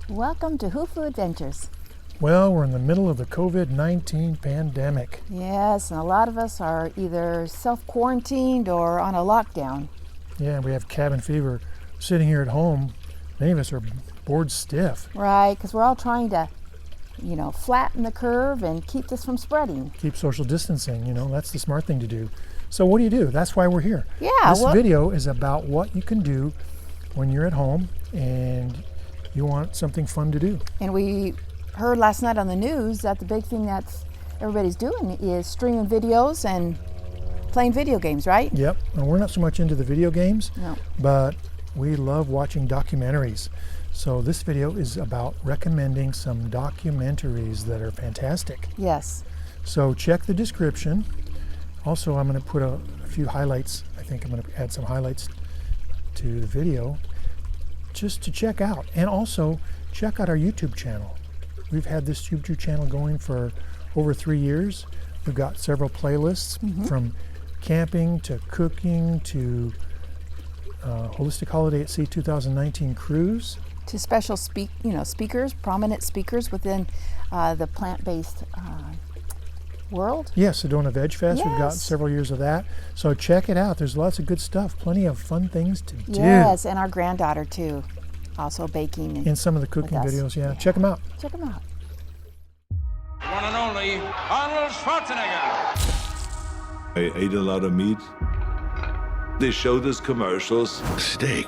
Welcome to whofooadventures. Well, we're in the middle of the COVID-19 pandemic. Yes, and a lot of us are either self-quarantined or on a lockdown. Yeah, we have cabin fever. Sitting here at home, many of us are bored stiff. Right, because we're all trying to, flatten the curve and keep this from spreading. Keep social distancing, that's the smart thing to do. So what do? That's why we're here. Yeah. This video is about what you can do when you're at home and you want something fun to do. And we heard last night on the news that the big thing that everybody's doing is streaming videos and playing video games, right? Yep, and we're not so much into the video games, No. but we love watching documentaries. So this video is about recommending some documentaries that are fantastic. Yes. So check the description. Also, I'm going to put a few highlights. I think I'm going to add some highlights to the video just to check out. And also check out our YouTube channel. We've had this YouTube channel going for over 3 years. We've got several playlists from camping to cooking to Holistic Holiday at Sea 2019 cruise. To special speakers, prominent speakers within the plant-based world. Yes, Sedona Veg Fest. Yes. We've got several years of that. So check it out. There's lots of good stuff. Plenty of fun things to do. Yes, and our granddaughter too, also baking. In some of the cooking videos, yeah. Check them out. Check them out. One and only Arnold Schwarzenegger. I ate a lot of meat. They showed us commercials Steak.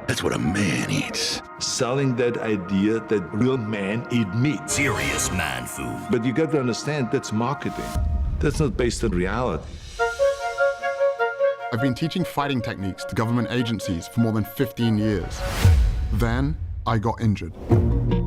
That's what a man eats. selling that idea that real men eat meat. Serious man food. But you got to understand, that's marketing. That's not based on reality. I've been teaching fighting techniques to government agencies for more than 15 years. Then I got injured.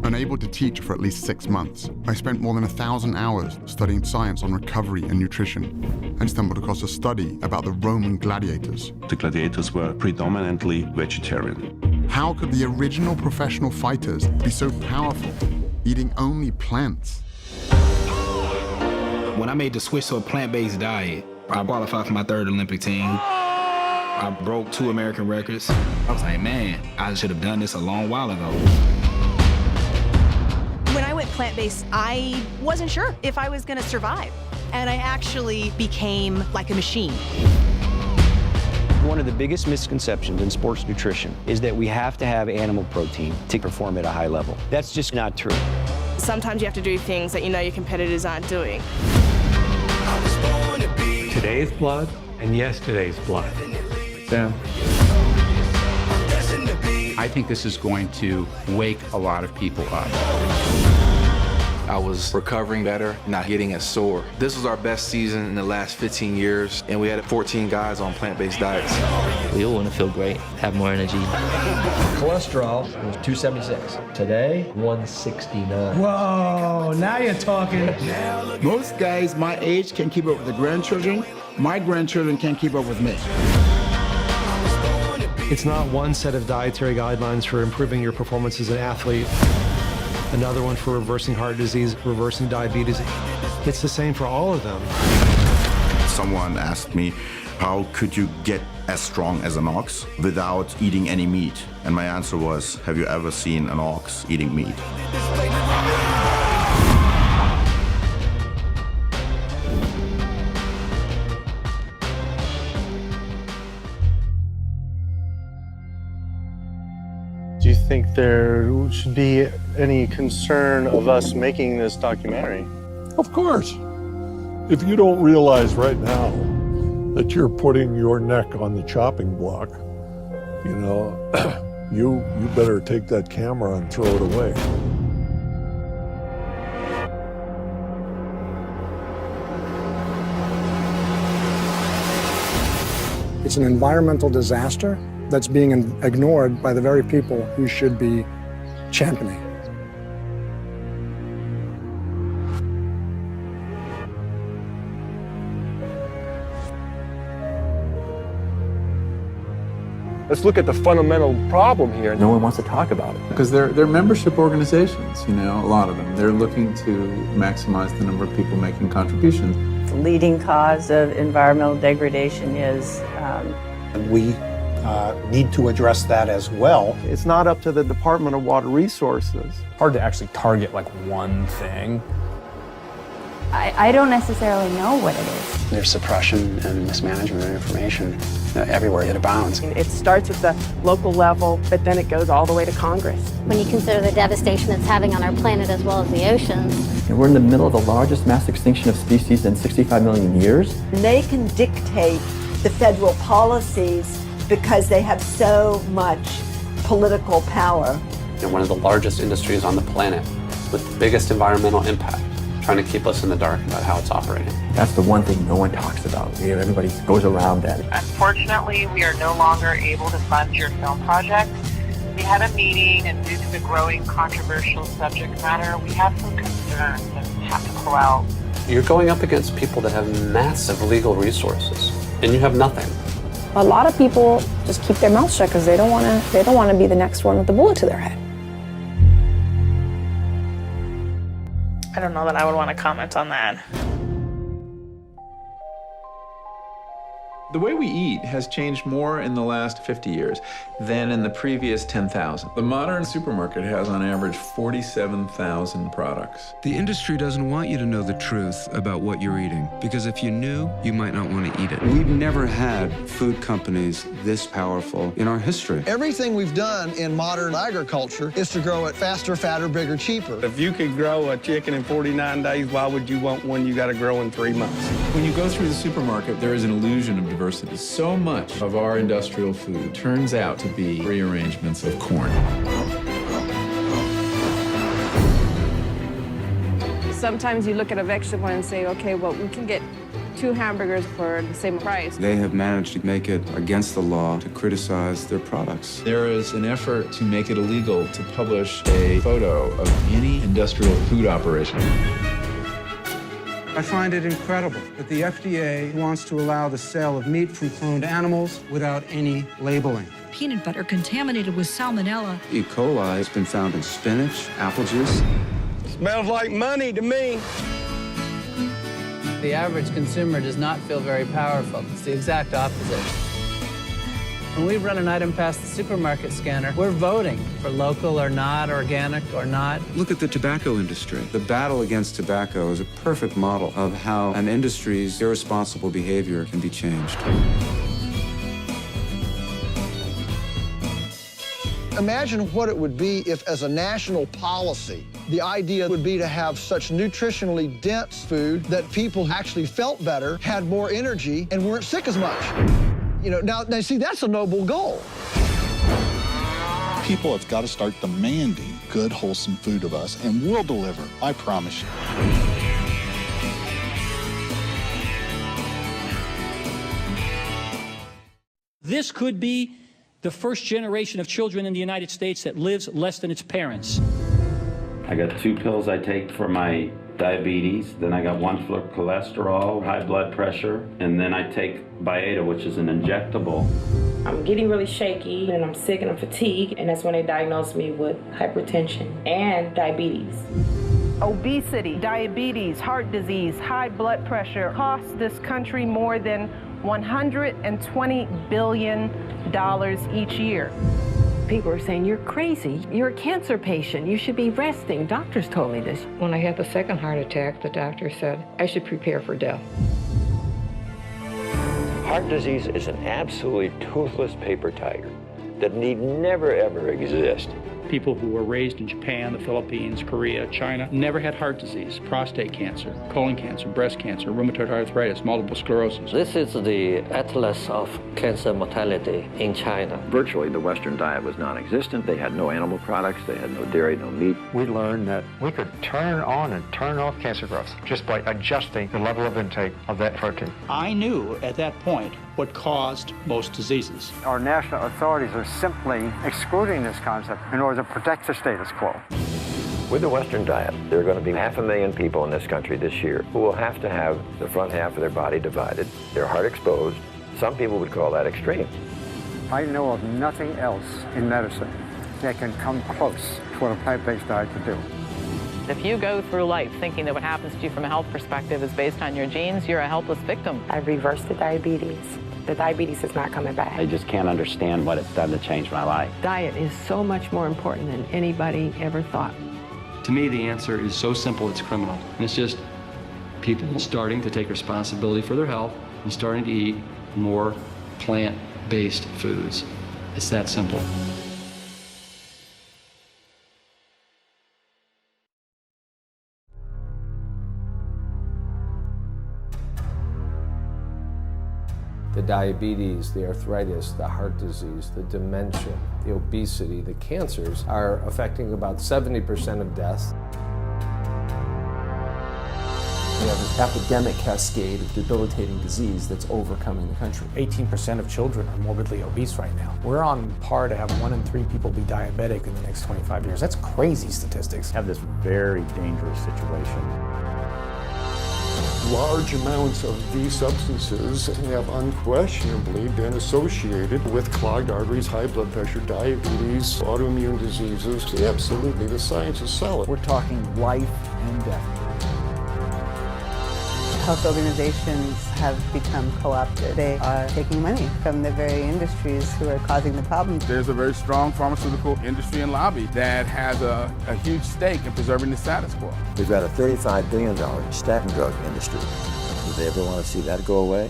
Unable to teach for at least 6 months, I spent more than 1,000 hours studying science on recovery and nutrition, and stumbled across a study about the Roman gladiators. The gladiators were predominantly vegetarian. How could the original professional fighters be so powerful, eating only plants? When I made the switch to a plant-based diet, I qualified for my 3rd Olympic team. I broke 2 American records. I was like, man, I should have done this a long while ago. When I went plant-based, I wasn't sure if I was gonna survive. And I actually became like a machine. One of the biggest misconceptions in sports nutrition is that we have to have animal protein to perform at a high level. That's just not true. Sometimes you have to do things that you know your competitors aren't doing. Today's blood and yesterday's blood. Sam. I think this is going to wake a lot of people up. I was recovering better, not getting as sore. This was our best season in the last 15 years, and we had 14 guys on plant-based diets. We all want to feel great, have more energy. Cholesterol was 276. Today, 169. Whoa, now you're talking. Most guys my age can keep up with the grandchildren. My grandchildren can't keep up with me. It's not one set of dietary guidelines for improving your performance as an athlete, another one for reversing heart disease, reversing diabetes. It's the same for all of them. Someone asked me, how could you get as strong as an ox without eating any meat? And my answer was, have you ever seen an ox eating meat? Do you think there should be any concern of us making this documentary? Of course. If you don't realize right now that you're putting your neck on the chopping block, you better take that camera and throw it away. It's an environmental disaster that's being ignored by the very people who should be championing. Let's look at the fundamental problem here. No one wants to talk about it. Because they're membership organizations, a lot of them. They're looking to maximize the number of people making contributions. The leading cause of environmental degradation is we need to address that as well. It's not up to the Department of Water Resources. Hard to actually target like one thing. I don't necessarily know what it is. There's suppression and mismanagement of information everywhere it abounds. It starts at the local level, but then it goes all the way to Congress. When you consider the devastation it's having on our planet as well as the oceans. And we're in the middle of the largest mass extinction of species in 65 million years. They can dictate the federal policies because they have so much political power. And one of the largest industries on the planet with the biggest environmental impact, trying to keep us in the dark about how it's operating. That's the one thing no one talks about. Everybody goes around that. Unfortunately, we are no longer able to fund your film project. We had a meeting, and due to the growing controversial subject matter, we have some concerns that have to pull out. You're going up against people that have massive legal resources, and you have nothing. A lot of people just keep their mouths shut because they don't want to be the next one with the bullet to their head. I don't know that I would want to comment on that. The way we eat has changed more in the last 50 years than in the previous 10,000. The modern supermarket has on average 47,000 products. The industry doesn't want you to know the truth about what you're eating, because if you knew, you might not want to eat it. We've never had food companies this powerful in our history. Everything we've done in modern agriculture is to grow it faster, fatter, bigger, cheaper. If you could grow a chicken in 49 days, why would you want one you got to grow in 3 months? When you go through the supermarket, there is an illusion of diversity. So much of our industrial food turns out to be rearrangements of corn. Sometimes you look at a vegetable and say, okay, well, we can get 2 hamburgers for the same price. They have managed to make it against the law to criticize their products. There is an effort to make it illegal to publish a photo of any industrial food operation. I find it incredible that the FDA wants to allow the sale of meat from cloned animals without any labeling. Peanut butter contaminated with salmonella. E. coli has been found in spinach, apple juice. Smells like money to me. The average consumer does not feel very powerful. It's the exact opposite. When we run an item past the supermarket scanner, we're voting for local or not, organic or not. Look at the tobacco industry. The battle against tobacco is a perfect model of how an industry's irresponsible behavior can be changed. Imagine what it would be if, as a national policy, the idea would be to have such nutritionally dense food that people actually felt better, had more energy, and weren't sick as much. Now see, that's a noble goal. People have got to start demanding good, wholesome food of us, and we'll deliver, I promise you. This could be the first generation of children in the United States that lives less than its parents. I got 2 pills I take for my diabetes, then I got 1 for cholesterol, high blood pressure, and then I take Byetta, which is an injectable. I'm getting really shaky, and I'm sick, and I'm fatigued, and that's when they diagnosed me with hypertension and diabetes. Obesity, diabetes, heart disease, high blood pressure cost this country more than $120 billion each year. People are saying, you're crazy. You're a cancer patient. You should be resting. Doctors told me this. When I had the second heart attack, the doctor said I should prepare for death. Heart disease is an absolutely toothless paper tiger that need never, ever exist. People who were raised in Japan, the Philippines, Korea, China, never had heart disease, prostate cancer, colon cancer, breast cancer, rheumatoid arthritis, multiple sclerosis. This is the atlas of cancer mortality in China. Virtually, the Western diet was non-existent. They had no animal products. They had no dairy, no meat. We learned that we could turn on and turn off cancer growth just by adjusting the level of intake of that protein. I knew at that point what caused most diseases. Our national authorities are simply excluding this concept in order to protect the status quo. With the Western diet, there are going to be 500,000 people in this country this year who will have to have the front half of their body divided, their heart exposed. Some people would call that extreme. I know of nothing else in medicine that can come close to what a plant-based diet can do. If you go through life thinking that what happens to you from a health perspective is based on your genes, you're a helpless victim. I reversed the diabetes, The diabetes is not coming back. I just can't understand what it's done to change my life. Diet is so much more important than anybody ever thought. To me, the answer is so simple, it's criminal. And it's just people starting to take responsibility for their health and starting to eat more plant-based foods. It's that simple. The diabetes, the arthritis, the heart disease, the dementia, the obesity, the cancers are affecting about 70% of deaths. We have an epidemic cascade of debilitating disease that's overcoming the country. 18% of children are morbidly obese right now. We're on par to have 1 in 3 people be diabetic in the next 25 years. That's crazy statistics. Have this very dangerous situation. Large amounts of these substances have unquestionably been associated with clogged arteries, high blood pressure, diabetes, autoimmune diseases. Absolutely, the science is solid. We're talking life and death. Health organizations have become co-opted. They are taking money from the very industries who are causing the problems. There's a very strong pharmaceutical industry and lobby that has a huge stake in preserving the status quo. We've got a $35 billion statin drug industry. Do they ever want to see that go away?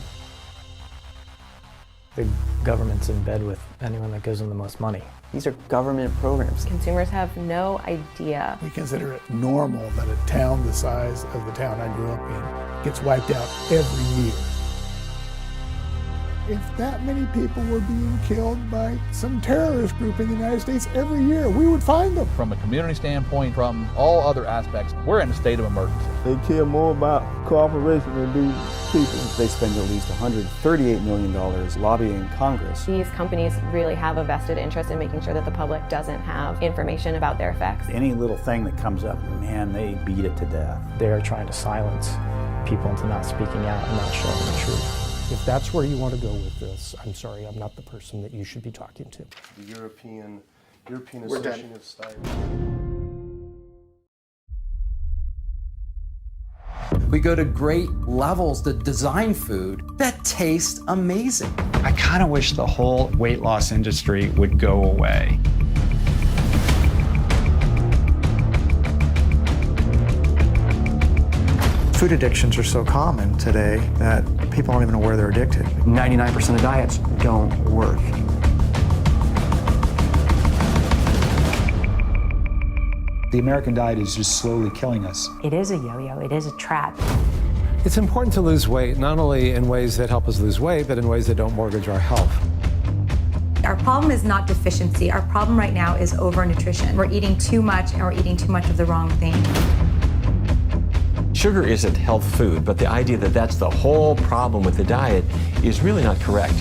The government's in bed with anyone that gives them the most money. These are government programs. Consumers have no idea. We consider it normal that a town the size of the town I grew up in gets wiped out every year. If that many people were being killed by some terrorist group in the United States every year, we would find them. From a community standpoint, from all other aspects, we're in a state of emergency. They care more about cooperation than do people. They spend at least $138 million lobbying Congress. These companies really have a vested interest in making sure that the public doesn't have information about their effects. Any little thing that comes up, man, they beat it to death. They are trying to silence people into not speaking out and not showing the truth. If that's where you want to go with this, I'm sorry, I'm not the person that you should be talking to. The European Association of Studies. We go to great levels to design food that tastes amazing. I kind of wish the whole weight loss industry would go away. Food addictions are so common today that people don't even know where they're addicted. 99% of diets don't work. The American diet is just slowly killing us. It is a yo-yo, it is a trap. It's important to lose weight, not only in ways that help us lose weight, but in ways that don't mortgage our health. Our problem is not deficiency. Our problem right now is overnutrition. We're eating too much and we're eating too much of the wrong thing. Sugar isn't health food, but the idea that that's the whole problem with the diet is really not correct.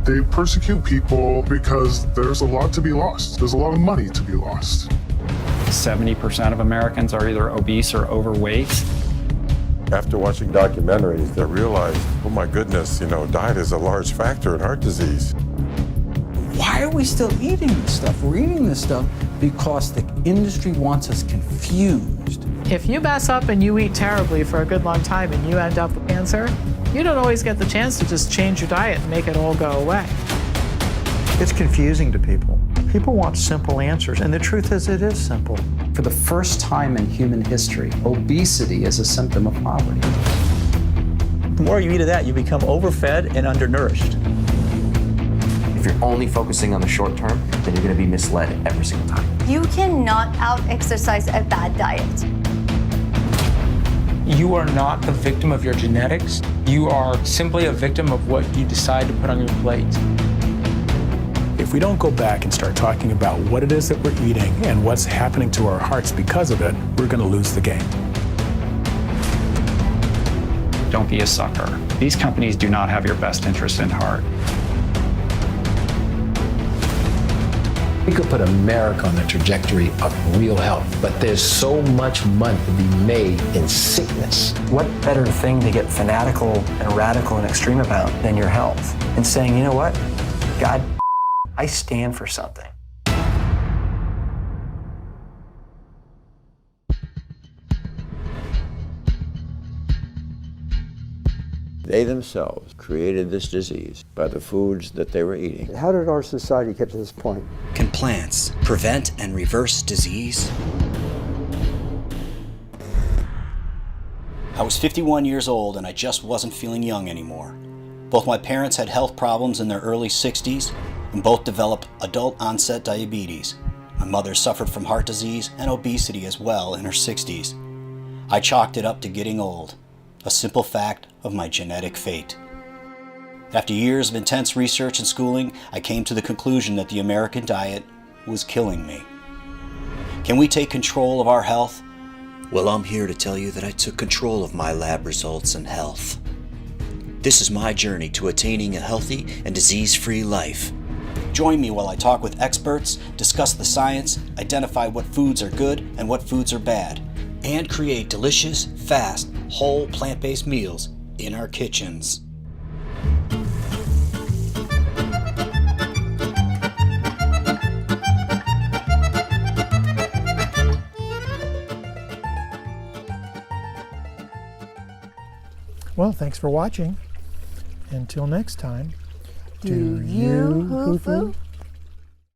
They persecute people because there's a lot to be lost. There's a lot of money to be lost. 70% of Americans are either obese or overweight. After watching documentaries, I realized, oh my goodness, diet is a large factor in heart disease. Why are we still eating this stuff? We're eating this stuff because the industry wants us confused. If you mess up and you eat terribly for a good long time and you end up with cancer, you don't always get the chance to just change your diet and make it all go away. It's confusing to people. People want simple answers, and the truth is it is simple. For the first time in human history, obesity is a symptom of poverty. The more you eat of that, you become overfed and undernourished. If you're only focusing on the short term, then you're going to be misled every single time. You cannot out-exercise a bad diet. You are not the victim of your genetics. You are simply a victim of what you decide to put on your plate. If we don't go back and start talking about what it is that we're eating and what's happening to our hearts because of it, we're going to lose the game. Don't be a sucker. These companies do not have your best interest in heart. We could put America on the trajectory of real health, but there's so much money to be made in sickness. What better thing to get fanatical and radical and extreme about than your health? And saying, you know what? God, I stand for something. They themselves created this disease by the foods that they were eating. How did our society get to this point? Can plants prevent and reverse disease? I was 51 years old and I just wasn't feeling young anymore. Both my parents had health problems in their early 60s and both developed adult onset diabetes. My mother suffered from heart disease and obesity as well in her 60s. I chalked it up to getting old, a simple fact of my genetic fate. After years of intense research and schooling, I came to the conclusion that the American diet was killing me. Can we take control of our health? Well, I'm here to tell you that I took control of my lab results and health. This is my journey to attaining a healthy and disease-free life. Join me while I talk with experts, discuss the science, identify what foods are good and what foods are bad, and create delicious, fast, whole plant-based meals in our kitchens. Well, thanks for watching. Until next time, Do you hoo-foo?